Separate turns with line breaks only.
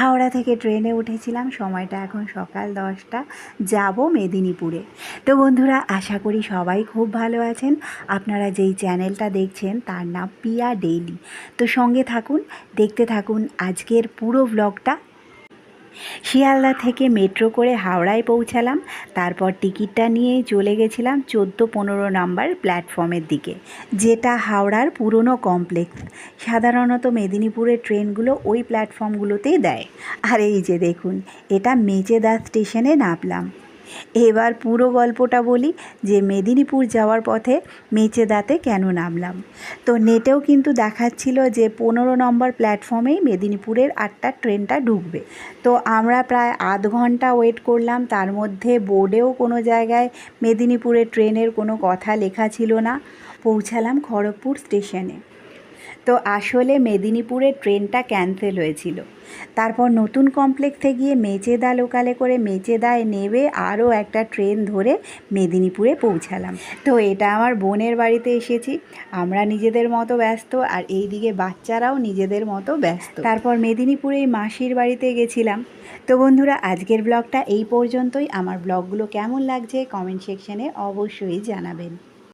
হাওড়া থেকে ট্রেনে উঠেছিলাম, সময়টা এখন সকাল 10টা, যাব মেদিনীপুরে। তো বন্ধুরা, আশা করি সবাই খুব ভালো আছেন। আপনারা যেই চ্যানেলটা দেখছেন তার নাম পিয়া ডেইলি। তো সঙ্গে থাকুন, দেখতে থাকুন আজকের পুরো ব্লগটা। শিয়ালদা থেকে মেট্রো করে হাওড়ায় পৌঁছালাম, তারপর টিকিটটা নিয়ে চলে গেছিলাম 14-15 নাম্বার প্ল্যাটফর্মের দিকে, যেটা হাওড়ার পুরনো কমপ্লেক্স। সাধারণত মেদিনীপুরের ট্রেনগুলো ওই প্ল্যাটফর্মগুলোতেই দেয়। আর এই যে দেখুন, এটা মেচেদা স্টেশনে নামলাম। এবার পুরো গল্পটা বলি যে মেদিনীপুর যাওয়ার পথে মেচেদাতে কেন নামলাম। তো নেটেও কিন্তু দেখাচ্ছিল যে 15 নম্বর প্ল্যাটফর্মেই মেদিনীপুরের 8টার ট্রেনটা ঢুকবে। তো আমরা প্রায় আধ ঘন্টা ওয়েট করলাম, তার মধ্যে বোর্ডেও কোনো জায়গায় মেদিনীপুরের ট্রেনের কোনো কথা লেখা ছিল না। পৌঁছালাম খড়গপুর স্টেশনে। তো আসলে মেদিনীপুরের ট্রেনটা ক্যান্সেল হয়েছিল। তারপর নতুন কমপ্লেক্সে গিয়ে মেচেদা লোকালে করে মেচেদায় নেমে আরও একটা ট্রেন ধরে মেদিনীপুরে পৌঁছালাম। তো এটা আমার বোনের বাড়িতে এসেছি, আমরা নিজেদের মতো ব্যস্ত, আর এই দিকে বাচ্চারাও নিজেদের মতো ব্যস্ত। তারপর মেদিনীপুরে মাসির বাড়িতে গেছিলাম। তো বন্ধুরা, আজকের ব্লগটা এই পর্যন্তই। আমার ব্লগগুলো কেমন লাগছে কমেন্ট সেকশনে অবশ্যই জানাবেন।